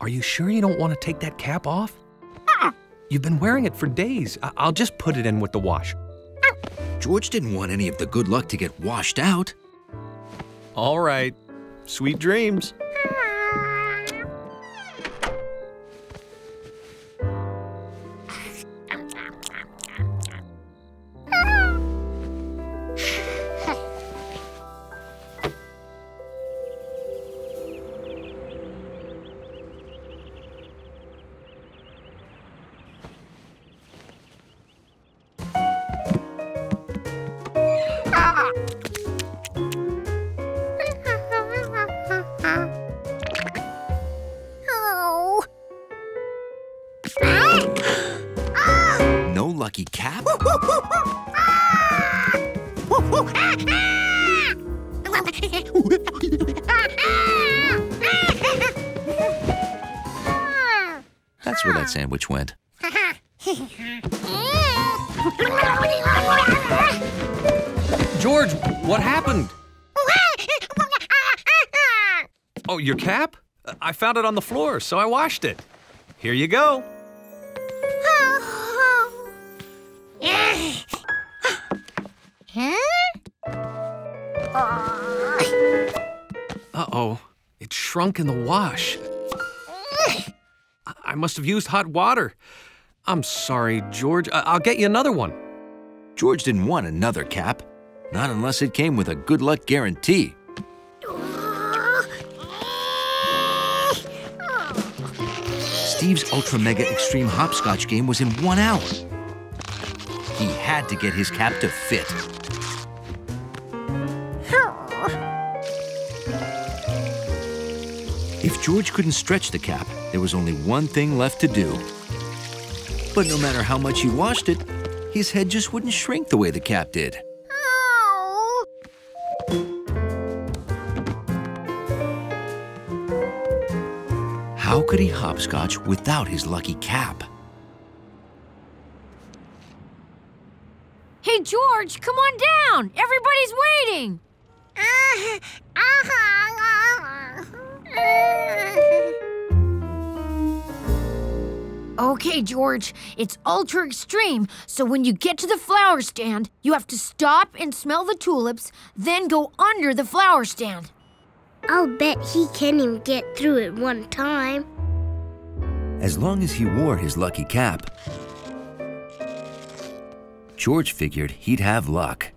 Are you sure you don't want to take that cap off? You've been wearing it for days. I'll just put it in with the wash. George didn't want any of the good luck to get washed out. All right. Sweet dreams. No lucky cap? That's where that sandwich went. George, what happened? Oh, your cap? I found it on the floor, so I washed it. Here you go. Uh-oh, it shrunk in the wash. I must have used hot water. I'm sorry, George. I'll get you another one. George didn't want another cap, not unless it came with a good luck guarantee. Steve's Ultra Mega Extreme Hopscotch game was in 1 hour. He had to get his cap to fit. If George couldn't stretch the cap, there was only one thing left to do. But no matter how much he washed it, his head just wouldn't shrink the way the cap did. How could he hopscotch without his lucky cap? Hey, George, come on down. Everybody's waiting. Okay, George, it's ultra extreme, so when you get to the flower stand, you have to stop and smell the tulips, then go under the flower stand. I'll bet he can't even get through it one time. As long as he wore his lucky cap, George figured he'd have luck.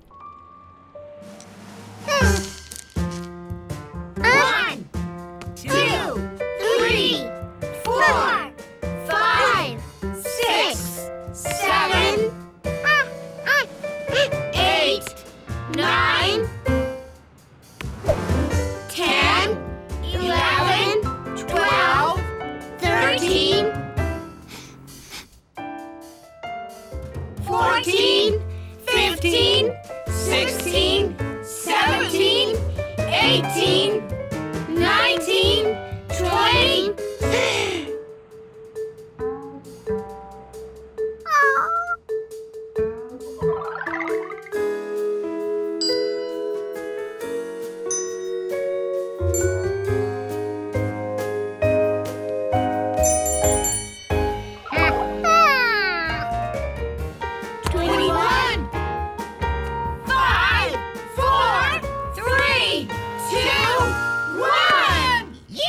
1, 2, 3, 4, 5, 6, 7, 8, 9, 10, 11, 12, 13, 14, 15, 16, 17, 18, 19, 20.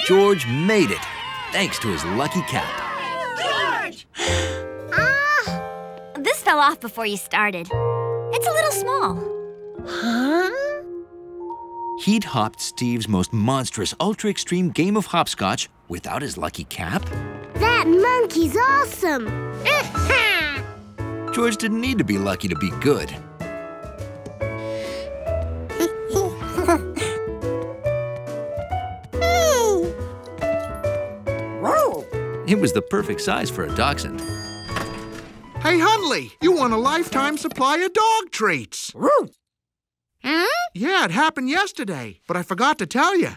George made it, thanks to his lucky cap. George! This fell off before you started. It's a little small. Huh? He'd hopped Steve's most monstrous ultra-extreme game of hopscotch without his lucky cap. That monkey's awesome! George didn't need to be lucky to be good. It was the perfect size for a dachshund. Hey, Huntley, you won a lifetime supply of dog treats. Huh? Yeah, it happened yesterday, but I forgot to tell you.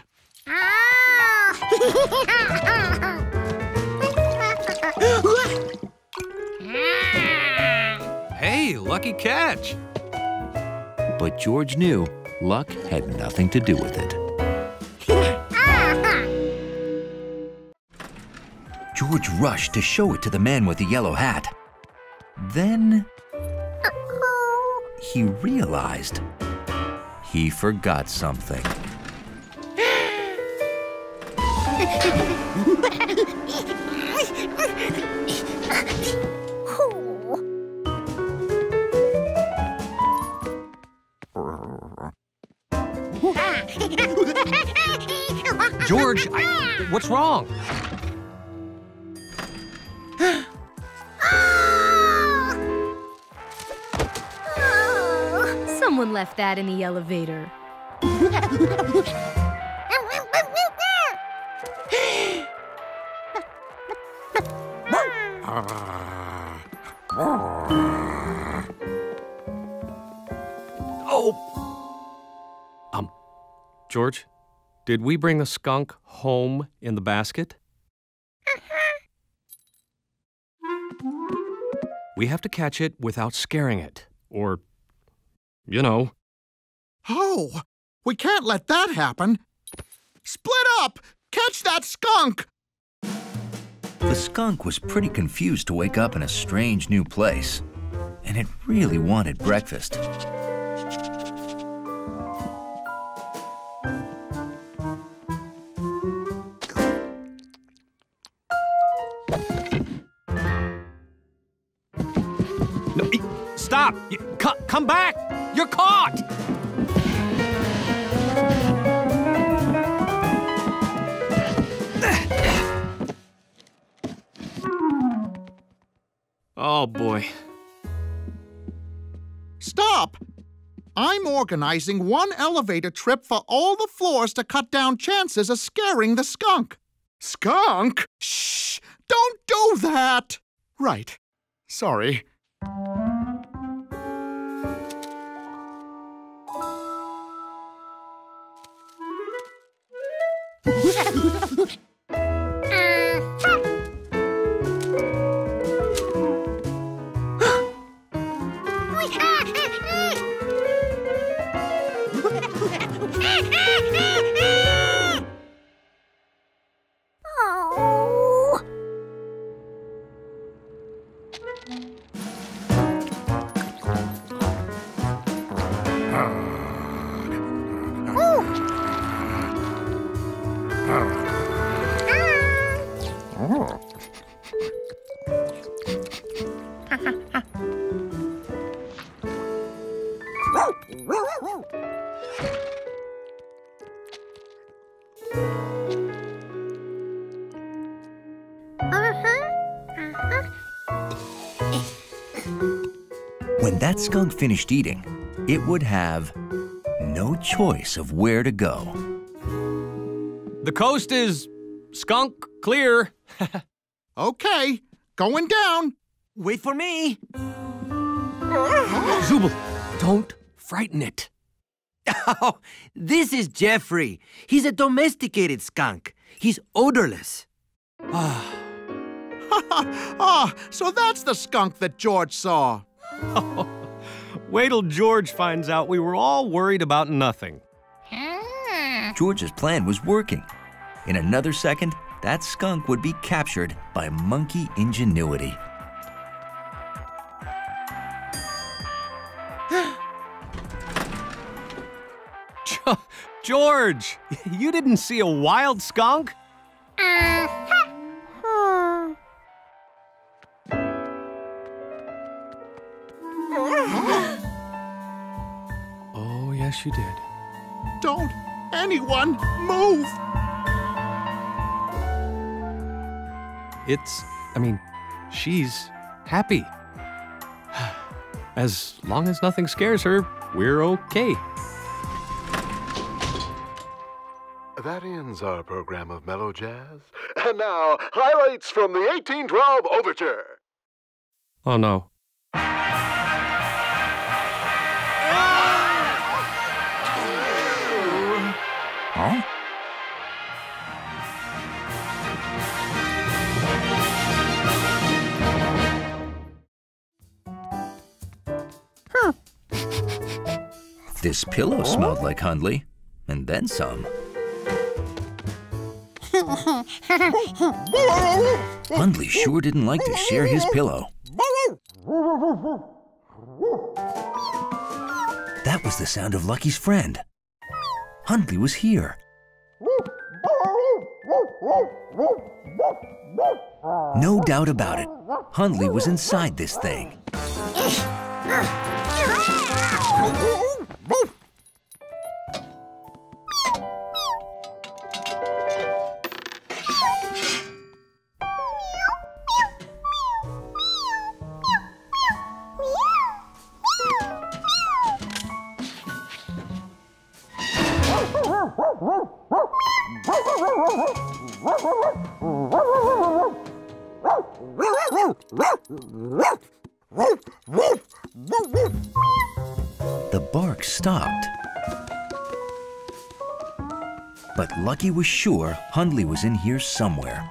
Hey, lucky catch. But George knew luck had nothing to do with it. George rushed to show it to the man with the yellow hat. Then he realized he forgot something. George, what's wrong? Someone left that in the elevator. George, did we bring the skunk home in the basket? We have to catch it without scaring it, or, you know. Oh, we can't let that happen. Split up! Catch that skunk! The skunk was pretty confused to wake up in a strange new place, and it really wanted breakfast. No, stop! Come back! You're caught! Oh, boy. Stop! I'm organizing one elevator trip for all the floors to cut down chances of scaring the skunk. Skunk? Shh! Don't do that! Right. Sorry. When that skunk finished eating, it would have no choice of where to go. The coast is skunk clear. Okay, going down. Wait for me. Zubul, don't frighten it. Oh, this is Jeffrey. He's a domesticated skunk. He's odorless. Ah, so that's the skunk that George saw. Wait till George finds out we were all worried about nothing. George's plan was working. In another second, that skunk would be captured by monkey ingenuity. George, you didn't see a wild skunk? Oh, yes, you did. Don't anyone move! She's happy. As long as nothing scares her, we're okay. That ends our program of mellow jazz. And now, highlights from the 1812 Overture. Oh, no. Huh? This pillow smelled like Hundley, and then some. Hundley sure didn't like to share his pillow. That was the sound of Lucky's friend. Hundley was here. No doubt about it, Hundley was inside this thing. The bark stopped. But Lucky was sure Hundley was in here somewhere.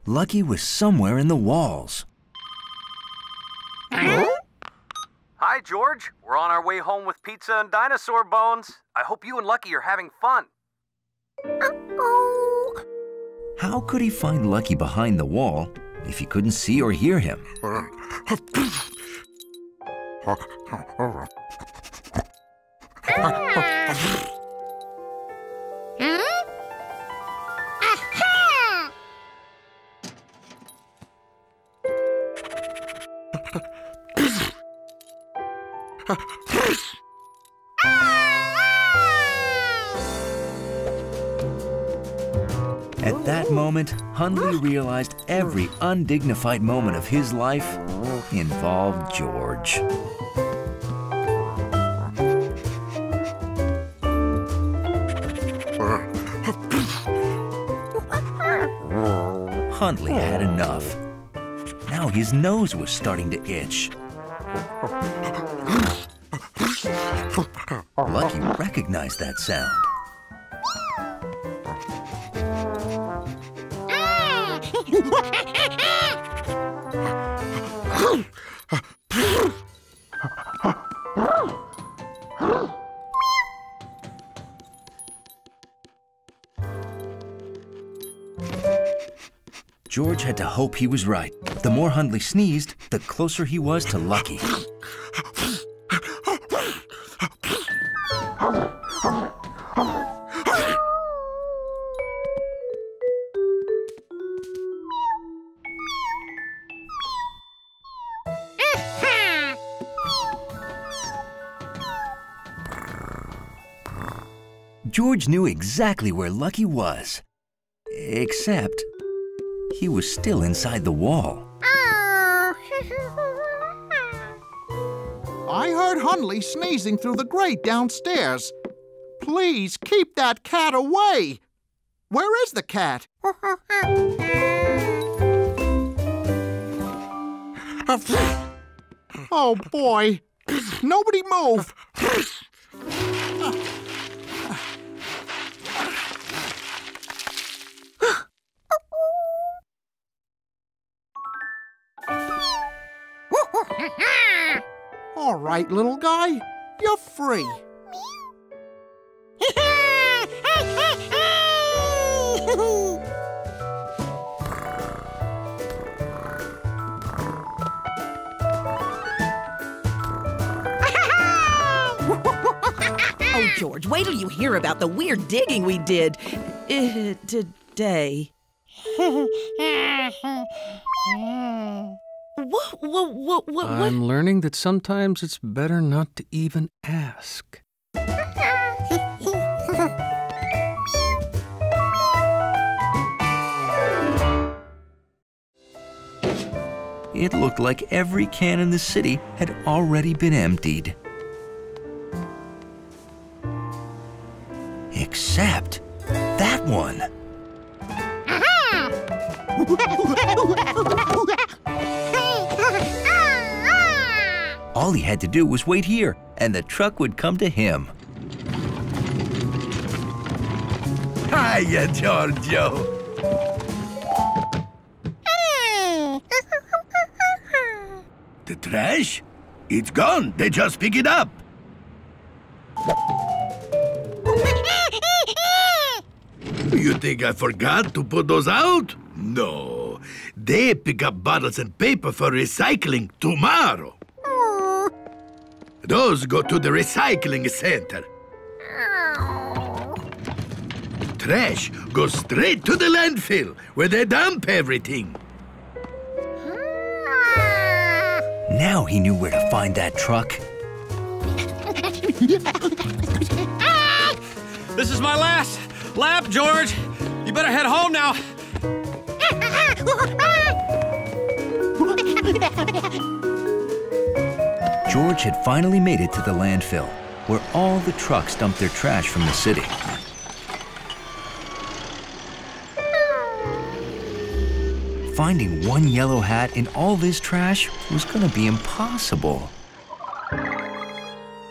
Lucky was somewhere in the walls. Hi, George. We're on our way home with pizza and dinosaur bones. I hope you and Lucky are having fun. How could he find Lucky behind the wall if he couldn't see or hear him? At that moment, Hundley realized every undignified moment of his life involved George. Hundley had enough. Now his nose was starting to itch. Lucky recognized that sound. George had to hope he was right. The more Hundley sneezed, the closer he was to Lucky. George knew exactly where Lucky was, except he was still inside the wall. I heard Hundley sneezing through the grate downstairs. Please keep that cat away. Where is the cat? Oh, boy. Nobody move. All right, little guy, you're free. Oh, George, wait till you hear about the weird digging we did today. What? I'm learning that sometimes it's better not to even ask. It looked like every can in the city had already been emptied. Except that one. All he had to do was wait here, and the truck would come to him. Hiya, Giorgio. The trash? It's gone. They just pick it up. You think I forgot to put those out? No. They pick up bottles and paper for recycling tomorrow. Those go to the recycling center. Trash goes straight to the landfill, where they dump everything. Now he knew where to find that truck. This is my last lap, George. You better head home now. George had finally made it to the landfill, where all the trucks dumped their trash from the city. Finding one yellow hat in all this trash was going to be impossible.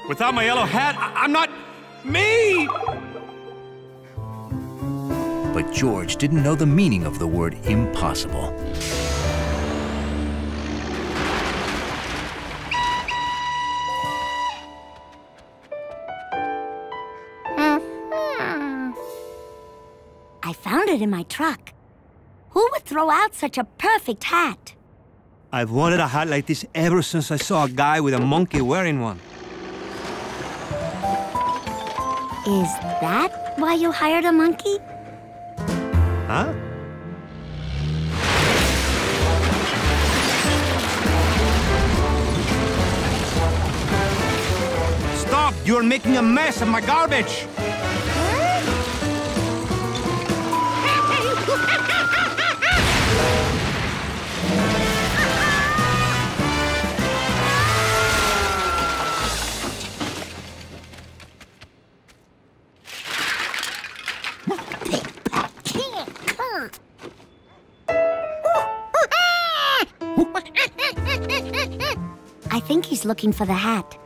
Without my yellow hat, I'm not me! But George didn't know the meaning of the word impossible. I found it in my truck. Who would throw out such a perfect hat? I've wanted a hat like this ever since I saw a guy with a monkey wearing one. Is that why you hired a monkey? Huh? Stop! You're making a mess of my garbage! I think he's looking for the hat.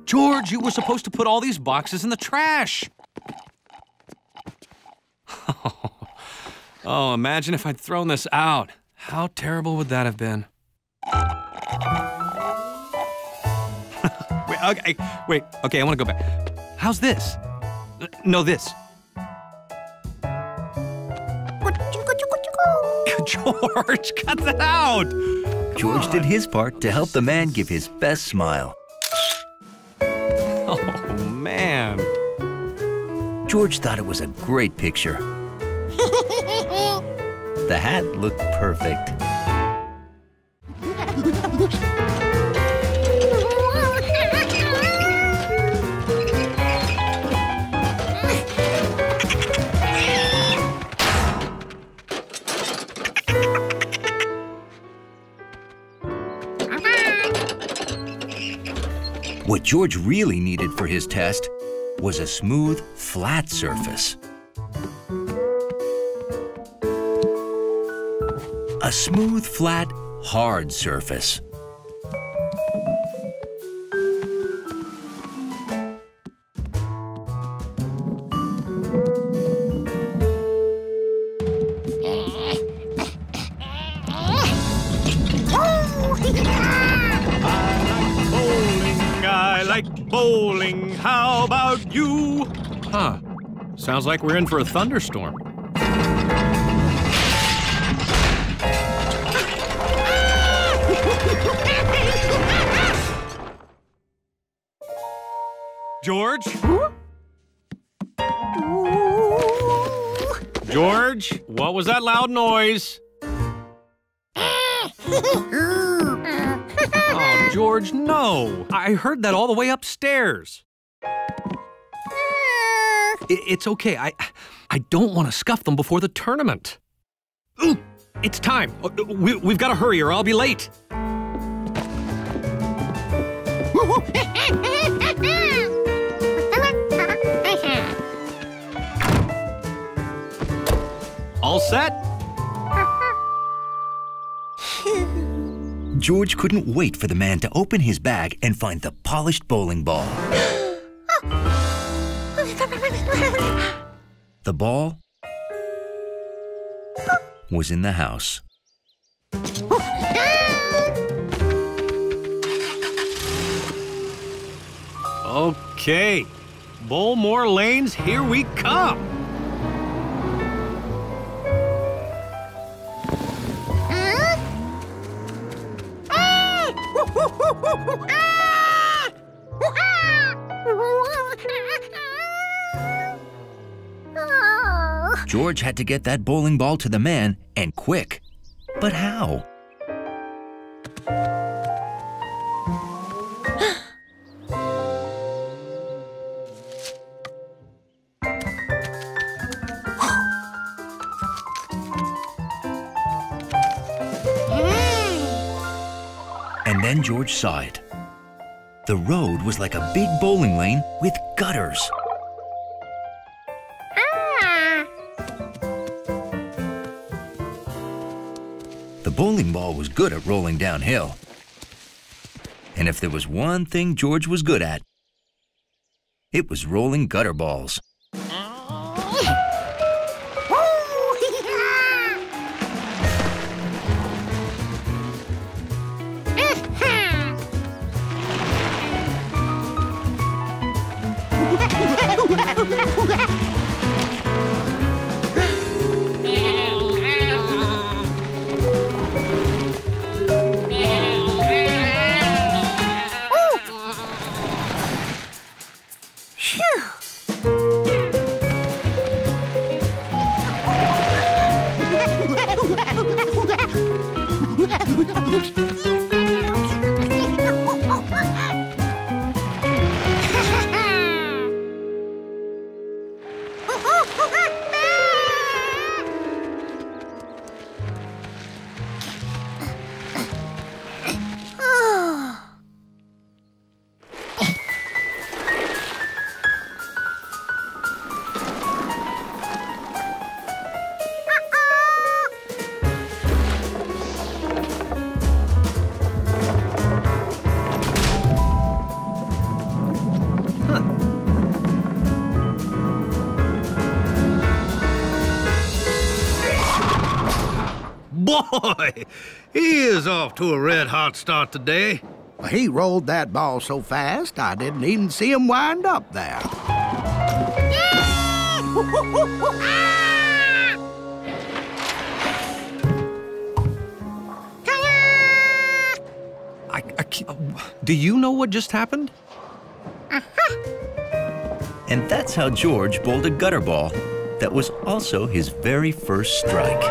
George, you were supposed to put all these boxes in the trash. Oh, imagine if I'd thrown this out. How terrible would that have been? Okay, I want to go back. How's this? No, this. George, cut that out! George did his part to help the man give his best smile. Oh, man. George thought it was a great picture. The hat looked perfect. What George really needed for his test was a smooth, flat surface. A smooth, flat, hard surface. I like bowling. How about you? Huh. Sounds like we're in for a thunderstorm. George? George, what was that loud noise? Oh, George, no. I heard that all the way upstairs. It's okay. I don't want to scuff them before the tournament. Ooh, it's time. We've got to hurry or I'll be late. All set? George couldn't wait for the man to open his bag and find the polished bowling ball. The ball was in the house. Okay. Bowl more lanes, here we come. George had to get that bowling ball to the man, and quick. But how? And then George saw it. The road was like a big bowling lane with gutters. The bowling ball was good at rolling downhill. And if there was one thing George was good at, it was rolling gutter balls. Boy, he is off to a red-hot start today. He rolled that ball so fast, I didn't even see him wind up there. Do you know what just happened? And that's how George bowled a gutter ball that was also his very first strike.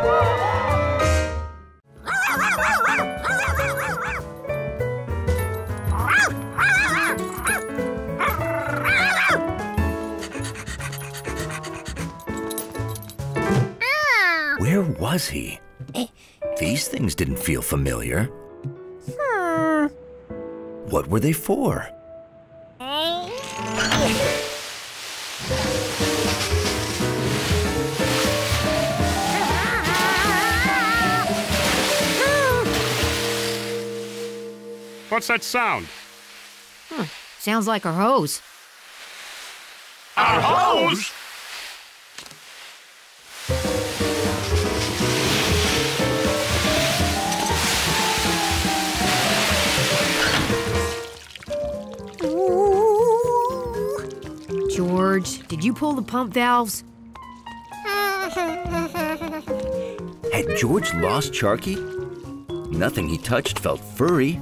Where was he? These things didn't feel familiar. What were they for? What's that sound? Sounds like a hose. Our hose? George, did you pull the pump valves? Had George lost Sharky? Nothing he touched felt furry.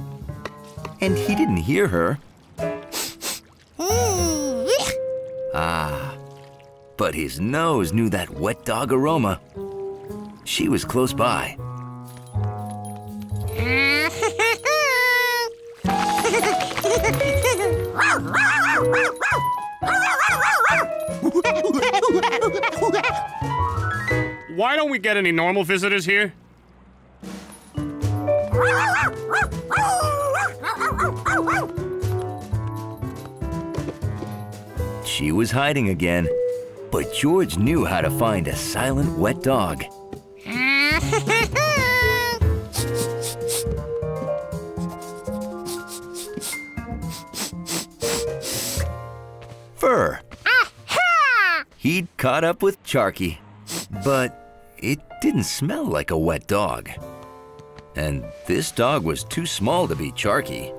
And he didn't hear her. Ah, but his nose knew that wet dog aroma. She was close by. Why don't we get any normal visitors here? She was hiding again, but George knew how to find a silent wet dog. Fur. He'd caught up with Charky, but it didn't smell like a wet dog. And this dog was too small to be Charky.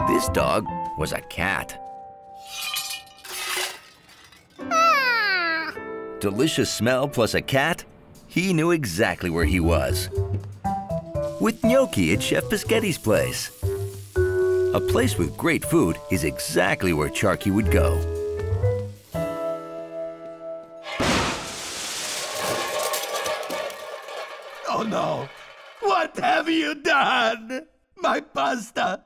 This dog was a cat. Delicious smell plus a cat, he knew exactly where he was. With gnocchi at Chef Bischetti's place. A place with great food is exactly where Charky would go. Oh no! What have you done? My pasta!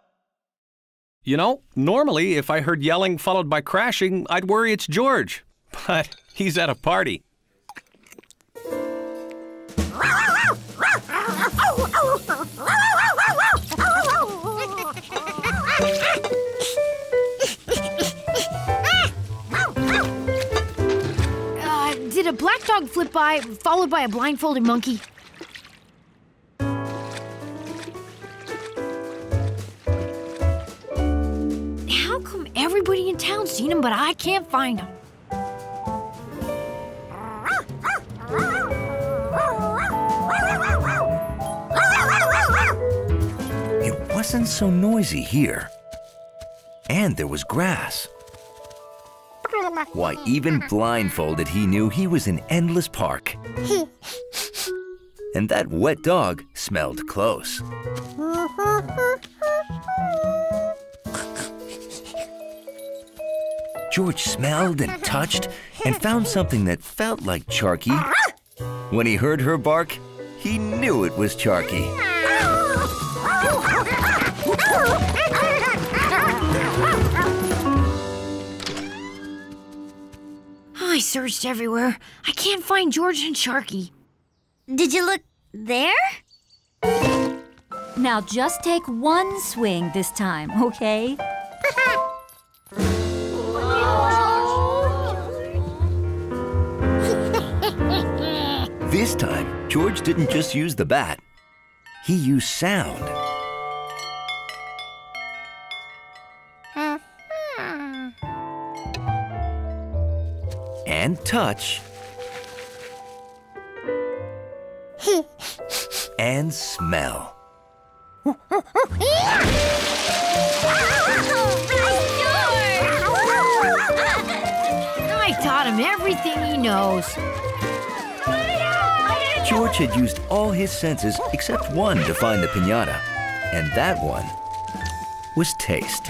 You know, normally if I heard yelling followed by crashing, I'd worry it's George. But he's at a party. Did a black dog flip by, followed by a blindfolded monkey? How come everybody in town's seen him, but I can't find him? It wasn't so noisy here. And there was grass. Why, even blindfolded, he knew he was in Endless Park. And that wet dog smelled close. George smelled and touched and found something that felt like Charky. When he heard her bark, he knew it was Charky. I searched everywhere. I can't find George and Charky. Did you look there? Now just take one swing this time, okay? This time, George didn't just use the bat. He used sound. And touch. And smell. I taught him everything he knows. George had used all his senses except one to find the piñata, and that one was taste.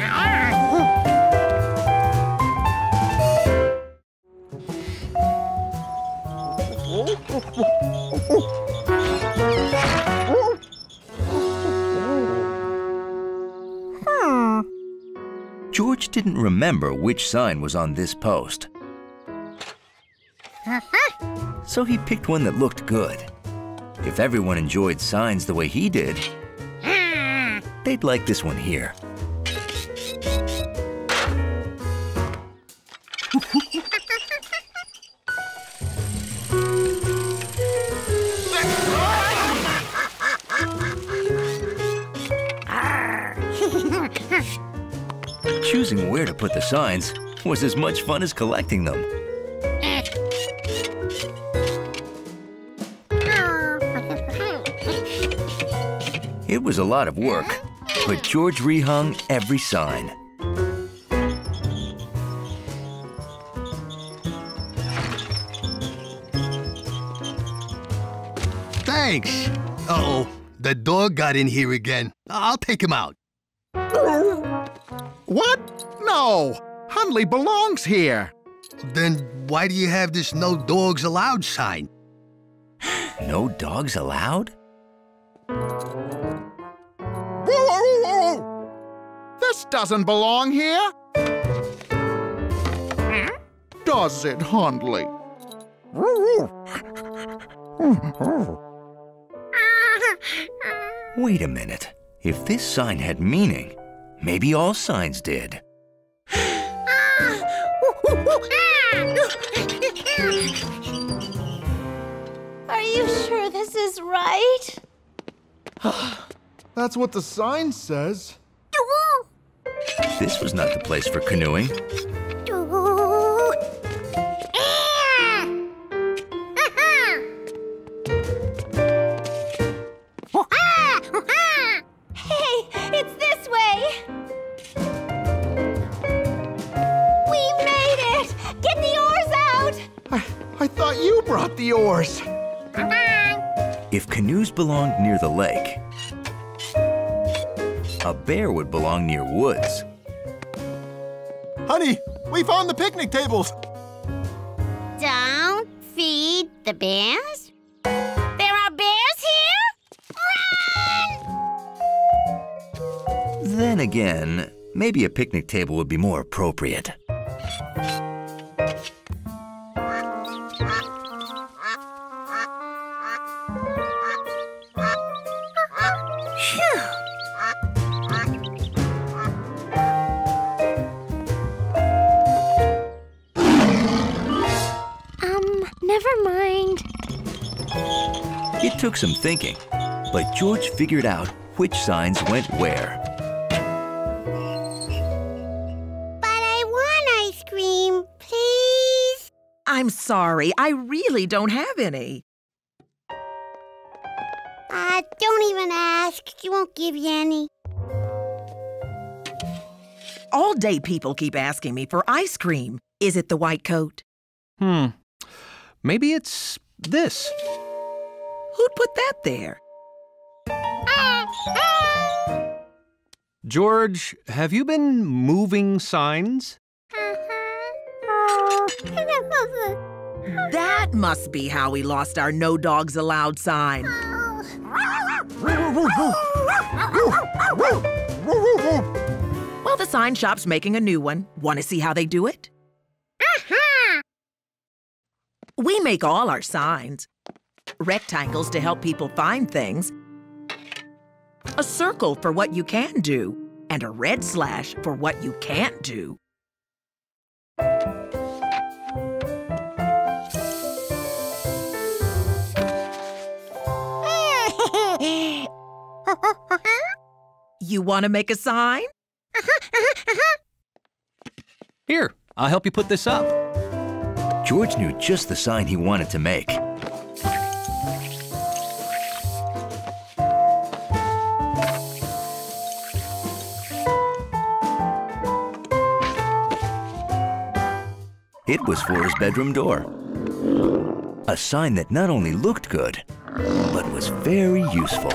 George didn't remember which sign was on this post. So he picked one that looked good. If everyone enjoyed signs the way he did, they'd like this one here. Choosing where to put the signs was as much fun as collecting them. It was a lot of work, but George rehung every sign. Thanks. Uh-oh, the dog got in here again. I'll take him out. What? No! Hundley belongs here. Then why do you have this no dogs allowed sign? No dogs allowed? This doesn't belong here. Does it, Hundley? Wait a minute. If this sign had meaning, maybe all signs did. Are you sure this is right? That's what the sign says. This was not the place for canoeing. Hey, it's this way! We made it! Get the oars out! I thought you brought the oars. If canoes belonged near the lake, a bear would belong near woods. Honey, we found the picnic tables. Don't feed the bears? There are bears here? Run! Then again, maybe a picnic table would be more appropriate. Never mind. It took some thinking, but George figured out which signs went where. But I want ice cream, please. I'm sorry, I really don't have any. Don't even ask. She won't give you any. All day people keep asking me for ice cream. Is it the white coat? Maybe it's this. Who'd put that there? George, have you been moving signs? That must be how we lost our no dogs allowed sign. Well, the sign shop's making a new one. Want to see how they do it? We make all our signs. Rectangles to help people find things. A circle for what you can do. And a red slash for what you can't do. You want to make a sign? Here, I'll help you put this up. George knew just the sign he wanted to make. It was for his bedroom door. A sign that not only looked good, but was very useful.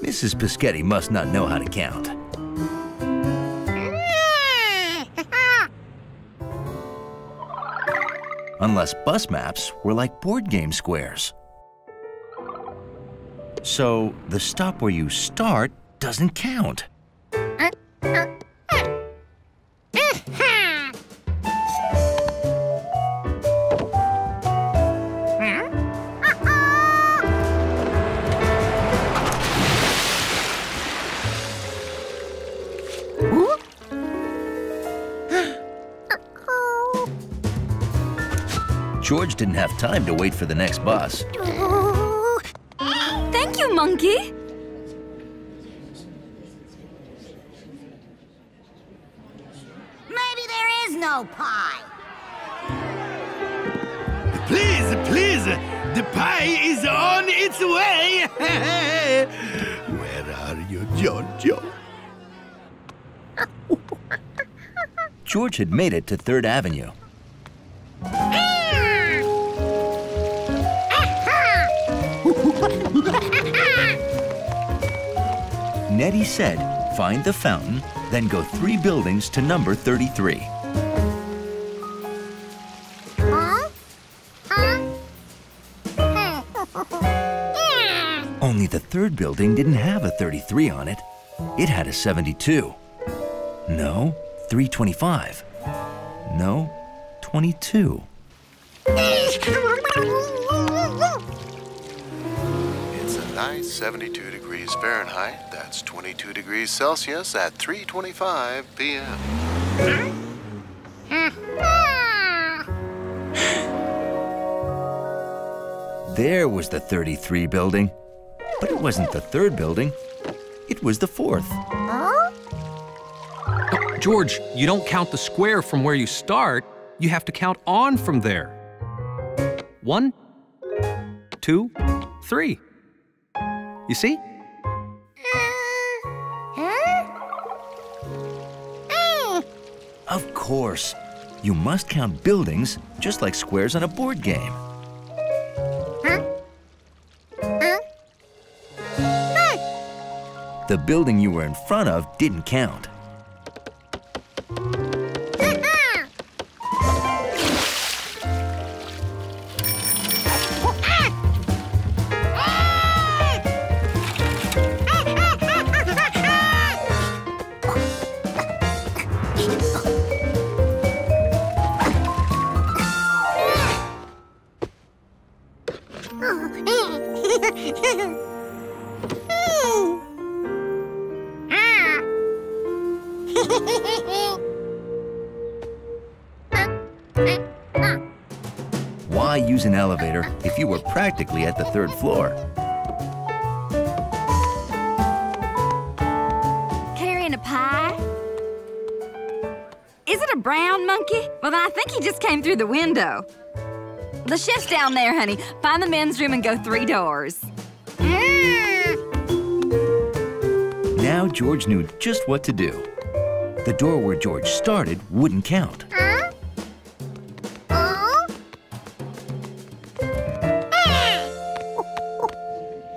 Mrs. Pischetti must not know how to count. Unless bus maps were like board game squares. So the stop where you start doesn't count. George didn't have time to wait for the next bus. Thank you, Monkey. Maybe there is no pie. Please, please, the pie is on its way. Where are you, Giorgio? George had made it to 3rd Avenue. Nettie said, find the fountain, then go 3 buildings to number 33. Only the 3rd building didn't have a 33 on it. It had a 72. No, 325. No, 22. It's a nice 72 degrees Fahrenheit. That's 22 degrees Celsius at 3:25 p.m. There was the 33 building. But it wasn't the 3rd building. It was the 4th. George, you don't count the square from where you start. You have to count on from there. 1, 2, 3. You see? Of course. You must count buildings just like squares on a board game. The building you were in front of didn't count. Why use an elevator if you were practically at the 3rd floor? Carrying a pie? Is it a brown monkey? Well, then I think he just came through the window. The chef's down there, honey. Find the men's room and go 3 doors. Now George knew just what to do. The door where George started wouldn't count.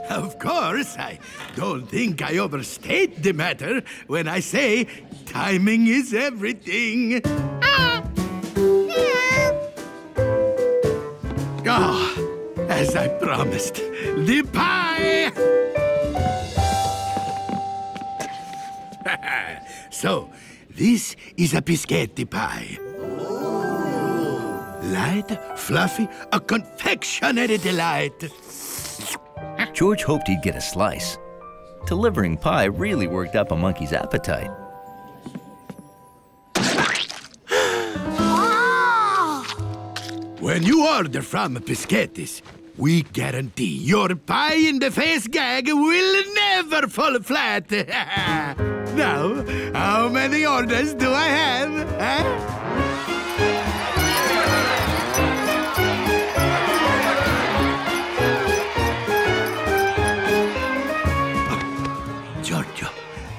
Of course, I don't think I overstate the matter when I say timing is everything. Oh, as I promised, the pie! So, this is a biscotti pie. Light, fluffy, a confectionery delight. George hoped he'd get a slice. Delivering pie really worked up a monkey's appetite. When you order from Piscetti's, we guarantee your pie-in-the-face gag will never fall flat. Now, how many orders do I have? Huh? Giorgio,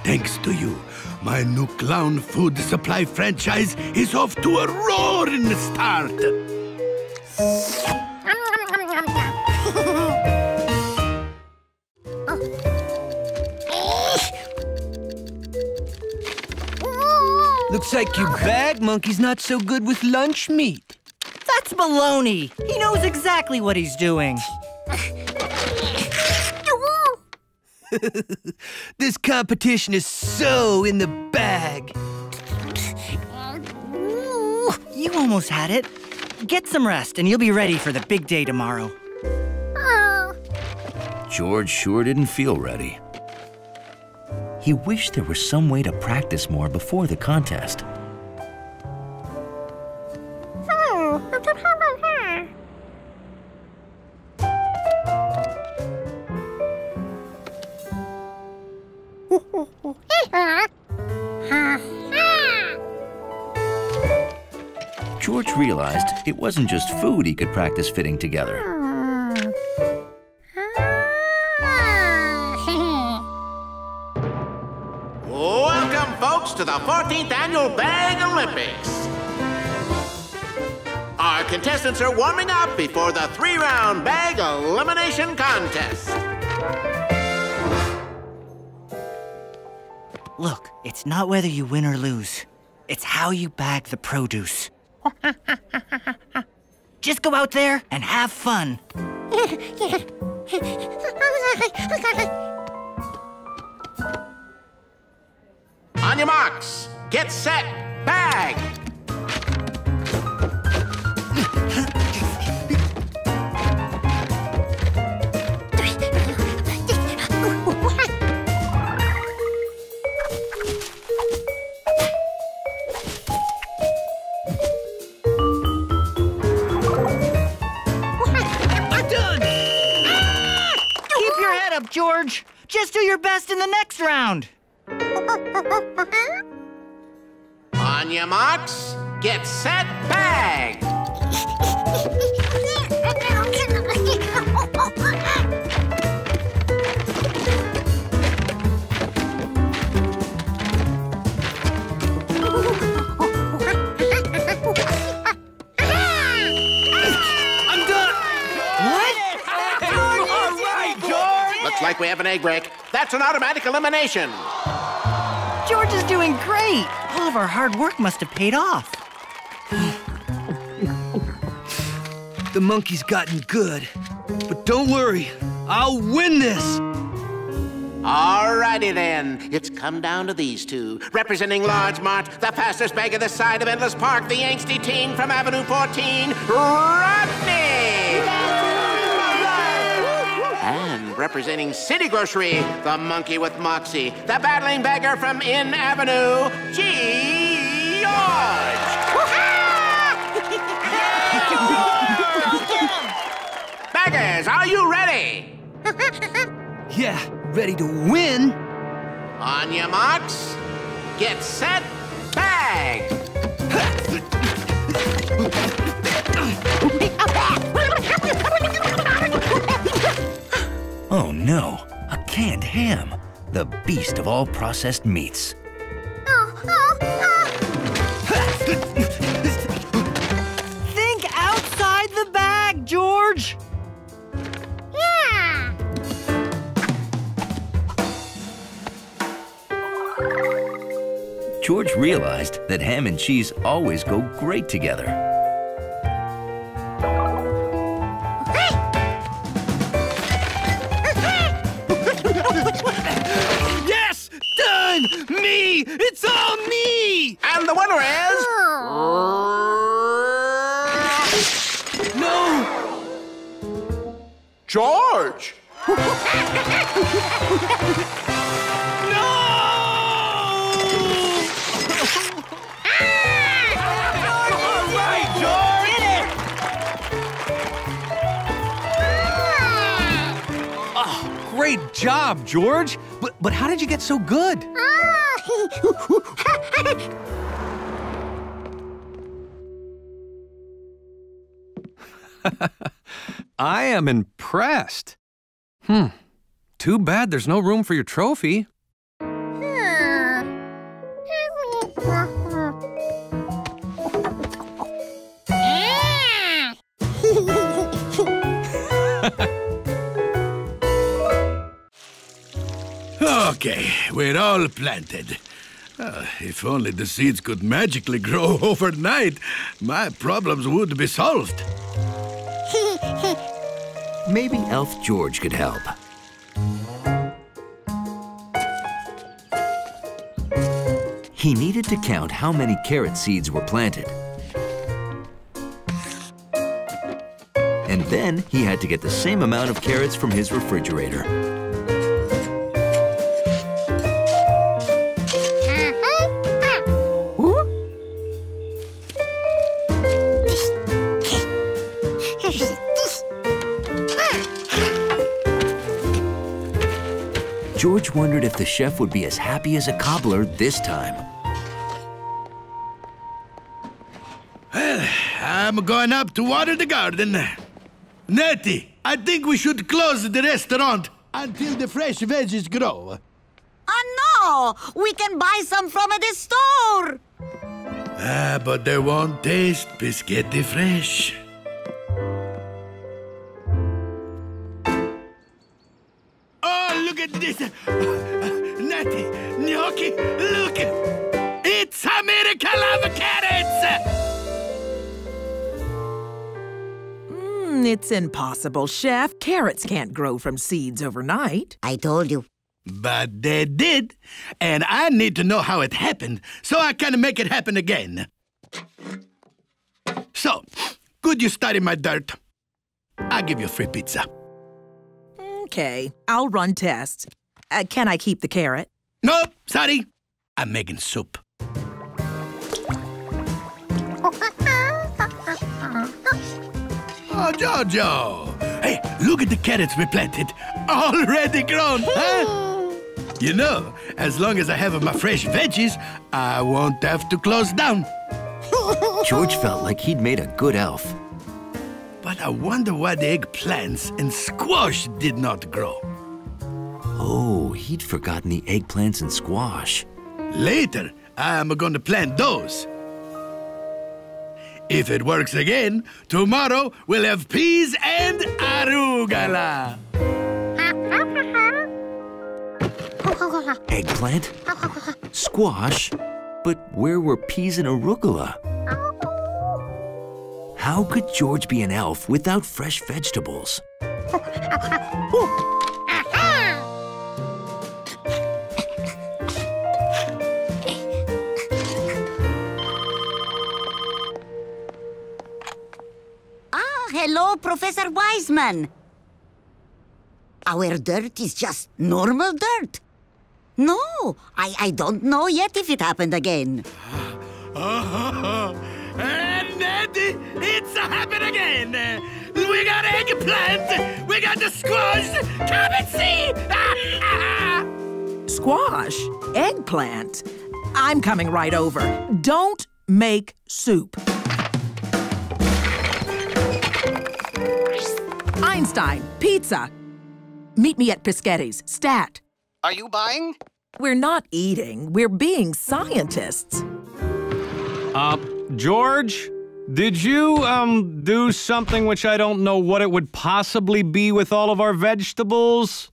thanks to you, my new clown food supply franchise is off to a roaring start. Looks like your bag monkey's not so good with lunch meat. That's baloney. He knows exactly what he's doing. This competition is so in the bag. You almost had it. Get some rest and you'll be ready for the big day tomorrow. George sure didn't feel ready. He wished there was some way to practice more before the contest. George realized it wasn't just food he could practice fitting together. Welcome, folks, to the 14th Annual Bag Olympics. Our contestants are warming up before the 3-round bag elimination contest. Look, it's not whether you win or lose. It's how you bag the produce. Just go out there and have fun. On your marks, get set, bag! George, just do your best in the next round. On your marks, get set, bag! Looks like we have an egg break. That's an automatic elimination. George is doing great. All of our hard work must have paid off. The monkey's gotten good. But don't worry, I'll win this. Alrighty then. It's come down to these two. Representing Largemont, the fastest bagger this side of Endless Park, the angsty teen from Avenue 14, Rodney! And representing City Grocery, the monkey with moxie, the battling beggar from In Avenue, George! Beggars, are you ready? Yeah, ready to win. On your marks, get set, bag! Oh no, a canned ham, the beast of all processed meats. Think outside the bag, George. Yeah. George realized that ham and cheese always go great together. Yes! Done! Me! It's all me! And the winner is... No! George! Great job, George. But how did you get so good? I am impressed. Too bad there's no room for your trophy. Okay, we're all planted. If only the seeds could magically grow overnight, my problems would be solved. Maybe Elf George could help. He needed to count how many carrot seeds were planted. And then he had to get the same amount of carrots from his refrigerator. George wondered if the chef would be as happy as a cobbler this time. Well, I'm going up to water the garden. Nettie, I think we should close the restaurant until the fresh veggies grow. Oh, no! We can buy some from the store! But they won't taste biscotti fresh. Oh, look at this? Natty, gnocchi, look! It's a miracle of carrots! It's impossible, Chef. Carrots can't grow from seeds overnight. I told you. But they did, and I need to know how it happened so I can make it happen again. So, could you study my dirt? I'll give you free pizza. Okay, I'll run tests. Can I keep the carrot? Nope, sorry. I'm making soup. Oh, Jojo! Hey, look at the carrots we planted. Already grown, huh? You know, as long as I have my fresh veggies, I won't have to close down. George felt like he'd made a good elf. But I wonder why the eggplants and squash did not grow. Oh, he'd forgotten the eggplants and squash. Later, I'm going to plant those. If it works again, tomorrow we'll have peas and arugula. Eggplant? Squash? But where were peas and arugula? How could George be an elf without fresh vegetables? Hello, Professor Wiseman. Our dirt is just normal dirt. No, I don't know yet if it happened again. And Eddie, it's happened again. We got eggplant. We got the squash. Come and see. Squash? Eggplant? I'm coming right over. Don't make soup. Einstein, pizza. Meet me at Pischetti's, Stat. Are you buying? We're not eating. We're being scientists. George, did you, do something which I don't know what it would possibly be with all of our vegetables?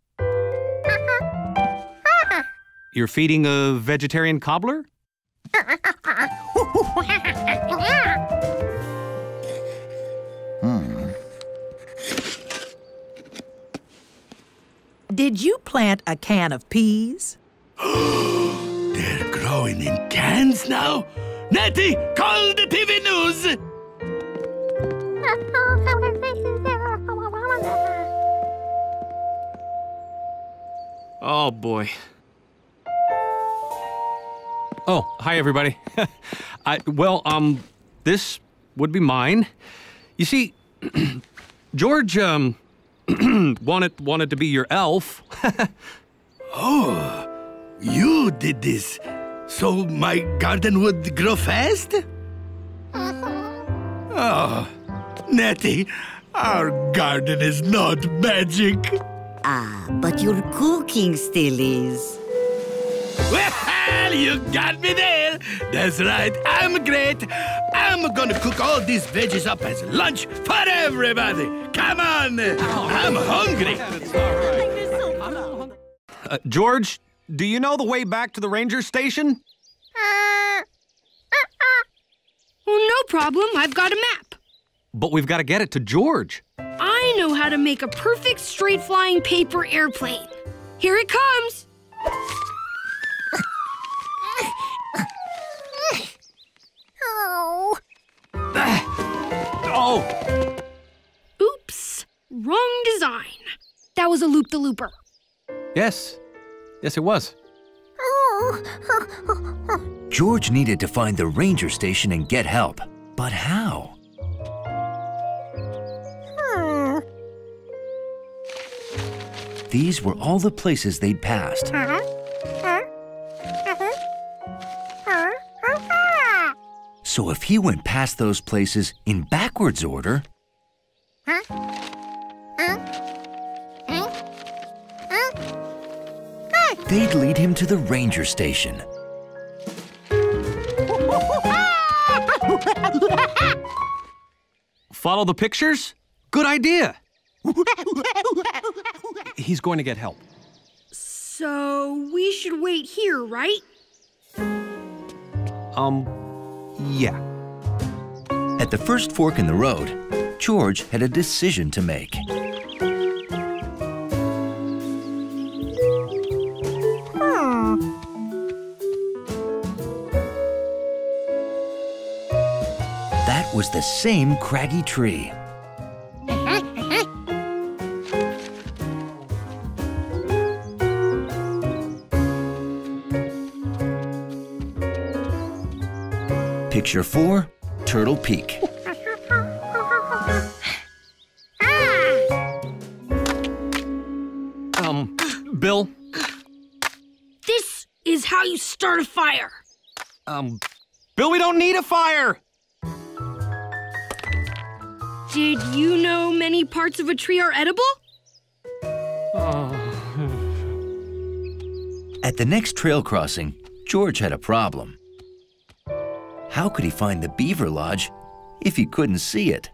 You're feeding a vegetarian cobbler? Did you plant a can of peas? They're growing in cans now? Natty, call the TV news! Oh, boy. Oh, hi, everybody. This would be mine. You see, George, wanted to be your elf. Oh, you did this so my garden would grow fast? Oh, Natty, our garden is not magic. Ah, but your cooking still is. Well, you got me there. That's right, I'm great. I'm gonna cook all these veggies up as lunch for everybody. Come on, I'm hungry. George, do you know the way back to the ranger station? Well, no problem. I've got a map. But we've got to get it to George. I know how to make a perfect straight-flying paper airplane. Here it comes. Oh! Oops. Wrong design. That was a loop-the-looper. Yes. Yes, it was. George needed to find the ranger station and get help. But how? These were all the places they'd passed. So if he went past those places in backwards order, they'd lead him to the ranger station. Follow the pictures? Good idea. He's going to get help. So we should wait here, right? Yeah. At the first fork in the road, George had a decision to make. That was the same craggy tree. Picture 4, Turtle Peak. Bill? This is how you start a fire. Bill, we don't need a fire! Did you know many parts of a tree are edible? At the next trail crossing, George had a problem. How could he find the beaver lodge if he couldn't see it?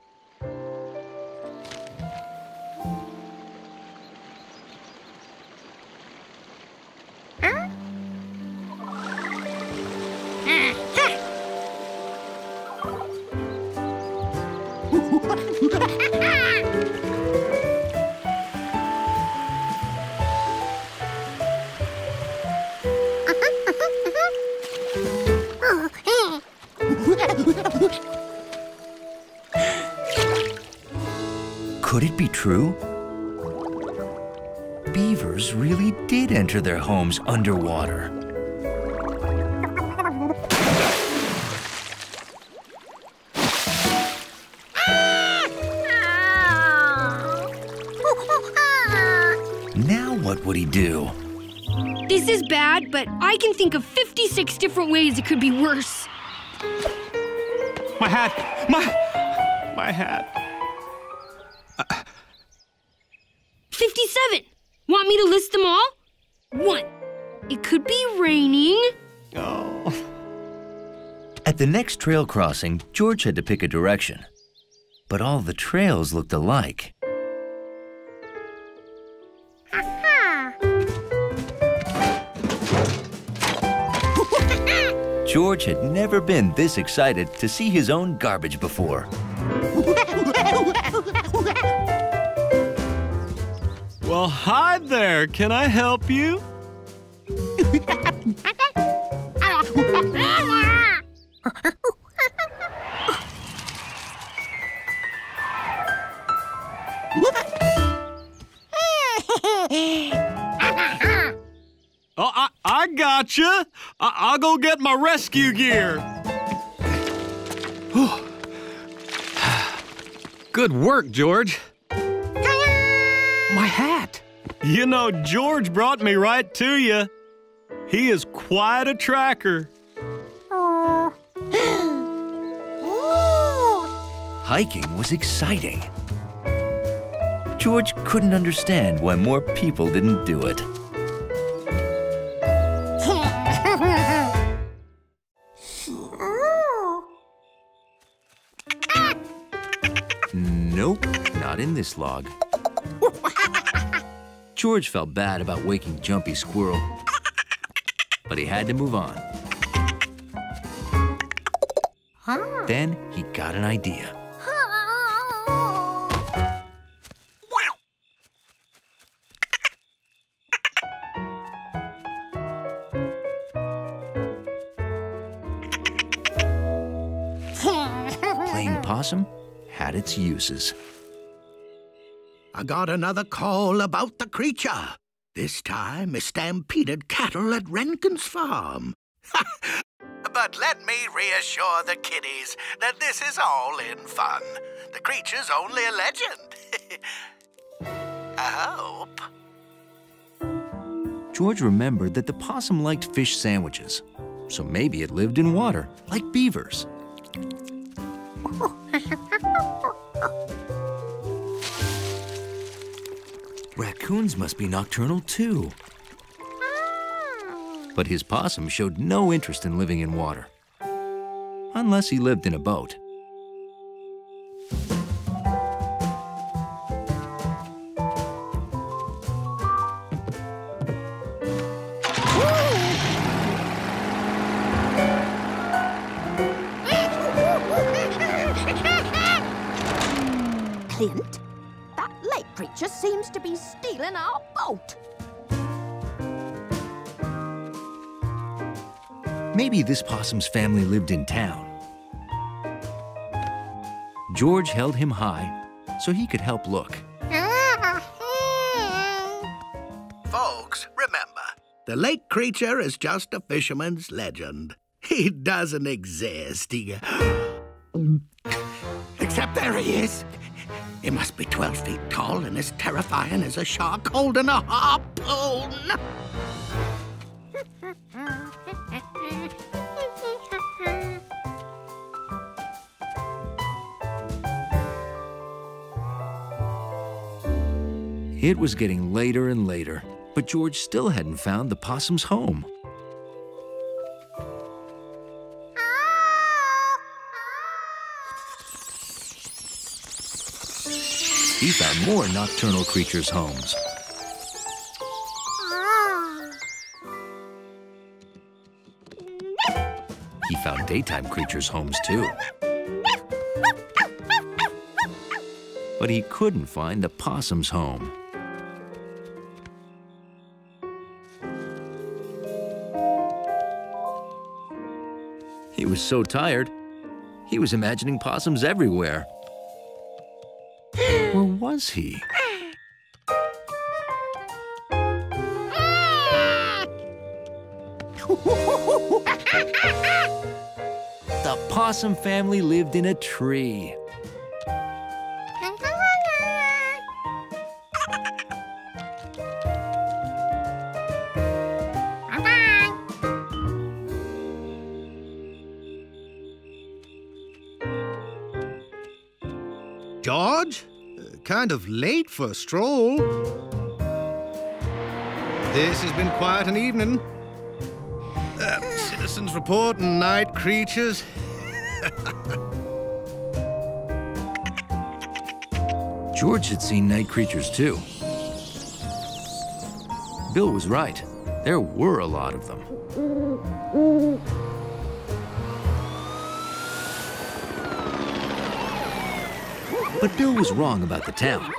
Could it be true? Beavers really did enter their homes underwater. Now what would he do? This is bad, but I can think of 56 different ways it could be worse. My hat! My hat. 57. Want me to list them all? 1. It could be raining. Oh. At the next trail crossing, George had to pick a direction. But all the trails looked alike. George had never been this excited to see his own garbage before. Well, hi there. Can I help you? Oh, I gotcha. I'll go get my rescue gear. Good work, George. My hat. You know, George brought me right to you. He is quite a tracker. Hiking was exciting. George couldn't understand why more people didn't do it. Nope, not in this log. George felt bad about waking Jumpy Squirrel, but he had to move on. Then he got an idea. Playing possum had its uses. I got another call about the creature. This time, a stampeded cattle at Rankin's farm. But let me reassure the kiddies that this is all in fun. The creature's only a legend. I hope. George remembered that the possum liked fish sandwiches, so maybe it lived in water, like beavers. Raccoons must be nocturnal too. But his possum showed no interest in living in water, unless he lived in a boat. Clint. That lake creature seems to be stealing our boat. Maybe this possum's family lived in town. George held him high so he could help look. Folks, remember, the lake creature is just a fisherman's legend. He doesn't exist. Except there he is. He must be 12 feet tall and as terrifying as a shark holding a harpoon. It was getting later and later, but George still hadn't found the possum's home. He found more nocturnal creatures' homes. He found daytime creatures' homes, too. But he couldn't find the possum's home. He was so tired, he was imagining possums everywhere. Or was he? The possum family lived in a tree. George? Kind of late for a stroll. This has been quite an evening. Citizens reporting night creatures. George had seen night creatures, too. Bill was right. There were a lot of them. But Bill was wrong about the town.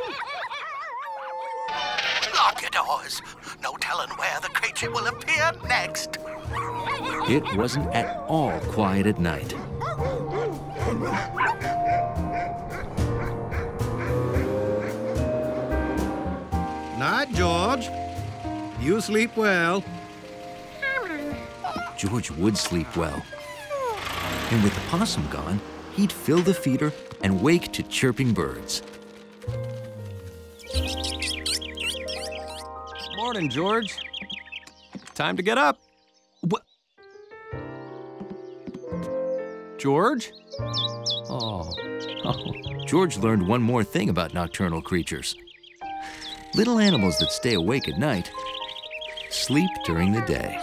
Lock your doors. No telling where the creature will appear next. It wasn't at all quiet at night. Night, George. You sleep well. George would sleep well. And with the possum gone, he'd fill the feeder and wake to chirping birds. Morning, George. Time to get up. What? George? Oh. George learned one more thing about nocturnal creatures. Little animals that stay awake at night sleep during the day.